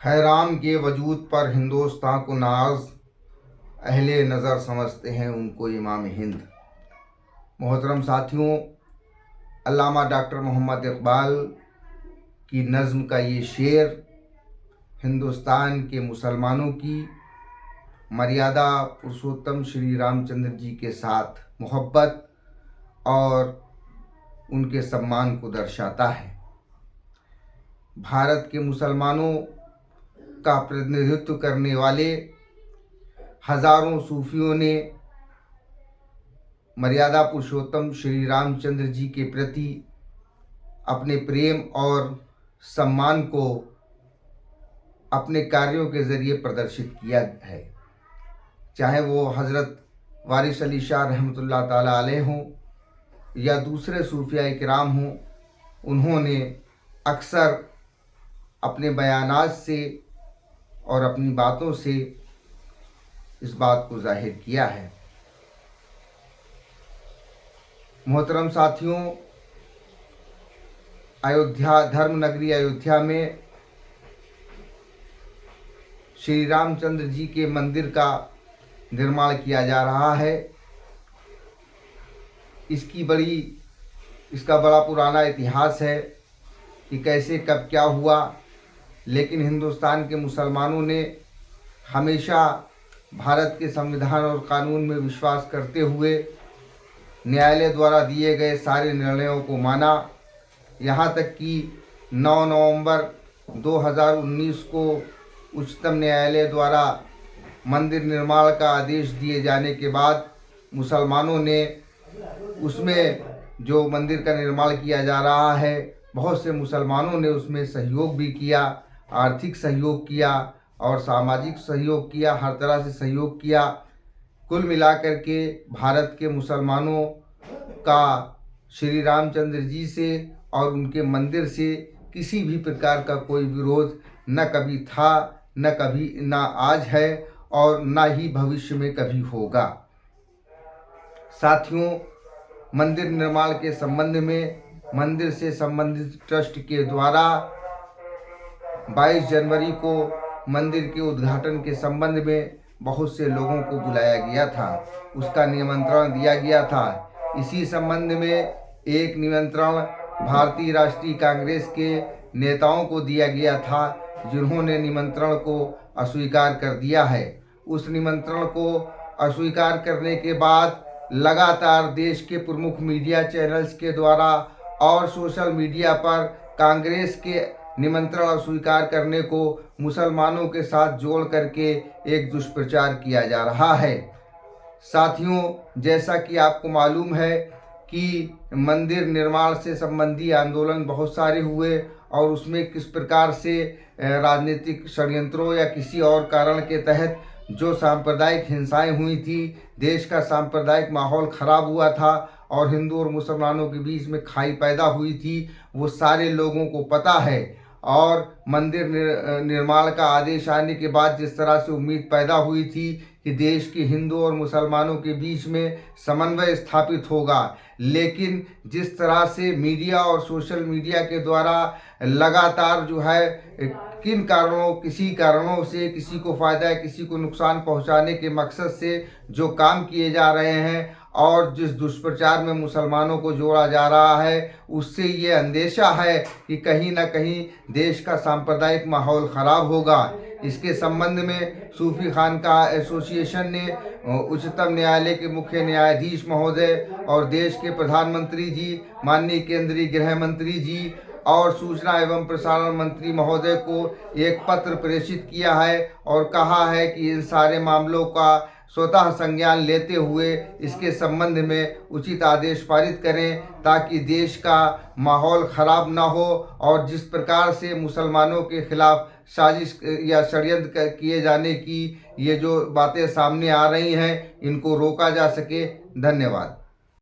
हैरान के वजूद पर हिंदुस्तान को नाज अहले नज़र समझते हैं उनको इमाम हिंद। मोहतरम साथियों, अल्लामा डॉक्टर मोहम्मद इकबाल की नज़्म का ये शेर हिंदुस्तान के मुसलमानों की मर्यादा पुरुषोत्तम श्री रामचंद्र जी के साथ मोहब्बत और उनके सम्मान को दर्शाता है। भारत के मुसलमानों का प्रतिनिधित्व करने वाले हजारों सूफियों ने मर्यादा पुरुषोत्तम श्री रामचंद्र जी के प्रति अपने प्रेम और सम्मान को अपने कार्यों के ज़रिए प्रदर्शित किया है। चाहे वो हज़रत वारिस अली शाह रहमतुल्लाह ताला अलैह हों या दूसरे सूफिया किराम हों, उन्होंने अक्सर अपने बयानात से और अपनी बातों से इस बात को जाहिर किया है। मोहतरम साथियों, अयोध्या धर्म नगरी अयोध्या में श्री रामचंद्र जी के मंदिर का निर्माण किया जा रहा है। इसका बड़ा पुराना इतिहास है कि कैसे कब क्या हुआ, लेकिन हिंदुस्तान के मुसलमानों ने हमेशा भारत के संविधान और कानून में विश्वास करते हुए न्यायालय द्वारा दिए गए सारे निर्णयों को माना। यहाँ तक कि 9 नवंबर 2019 को उच्चतम न्यायालय द्वारा मंदिर निर्माण का आदेश दिए जाने के बाद मुसलमानों ने उसमें जो मंदिर का निर्माण किया जा रहा है, बहुत से मुसलमानों ने उसमें सहयोग भी किया, आर्थिक सहयोग किया और सामाजिक सहयोग किया, हर तरह से सहयोग किया। कुल मिलाकर के भारत के मुसलमानों का श्री रामचंद्र जी से और उनके मंदिर से किसी भी प्रकार का कोई विरोध न कभी था, न कभी, न आज है और न ही भविष्य में कभी होगा। साथियों, मंदिर निर्माण के संबंध में मंदिर से संबंधित ट्रस्ट के द्वारा 22 जनवरी को मंदिर के उद्घाटन के संबंध में बहुत से लोगों को बुलाया गया था, उसका निमंत्रण दिया गया था। इसी संबंध में एक निमंत्रण भारतीय राष्ट्रीय कांग्रेस के नेताओं को दिया गया था, जिन्होंने निमंत्रण को अस्वीकार कर दिया है। उस निमंत्रण को अस्वीकार करने के बाद लगातार देश के प्रमुख मीडिया चैनल्स के द्वारा और सोशल मीडिया पर कांग्रेस के निमंत्रण अस्वीकार करने को मुसलमानों के साथ जोड़ करके एक दुष्प्रचार किया जा रहा है। साथियों, जैसा कि आपको मालूम है कि मंदिर निर्माण से संबंधी आंदोलन बहुत सारे हुए और उसमें किस प्रकार से राजनीतिक षड्यंत्रों या किसी और कारण के तहत जो सांप्रदायिक हिंसाएं हुई थी, देश का सांप्रदायिक माहौल खराब हुआ था और हिंदू और मुसलमानों के बीच में खाई पैदा हुई थी, वो सारे लोगों को पता है। और मंदिर निर्माण का आदेश आने के बाद जिस तरह से उम्मीद पैदा हुई थी कि देश के हिंदू और मुसलमानों के बीच में समन्वय स्थापित होगा, लेकिन जिस तरह से मीडिया और सोशल मीडिया के द्वारा लगातार जो है किसी कारणों से किसी को फ़ायदा किसी को नुकसान पहुंचाने के मकसद से जो काम किए जा रहे हैं और जिस दुष्प्रचार में मुसलमानों को जोड़ा जा रहा है, उससे ये अंदेशा है कि कहीं ना कहीं देश का सांप्रदायिक माहौल ख़राब होगा। इसके संबंध में सूफी खानका एसोसिएशन ने उच्चतम न्यायालय के मुख्य न्यायाधीश महोदय और देश के प्रधानमंत्री जी, माननीय केंद्रीय गृह मंत्री जी और सूचना एवं प्रसारण मंत्री महोदय को एक पत्र प्रेषित किया है और कहा है कि इन सारे मामलों का स्वतः संज्ञान लेते हुए इसके संबंध में उचित आदेश पारित करें, ताकि देश का माहौल खराब ना हो और जिस प्रकार से मुसलमानों के खिलाफ साजिश या षड्यंत्र किए जाने की ये जो बातें सामने आ रही हैं, इनको रोका जा सके। धन्यवाद।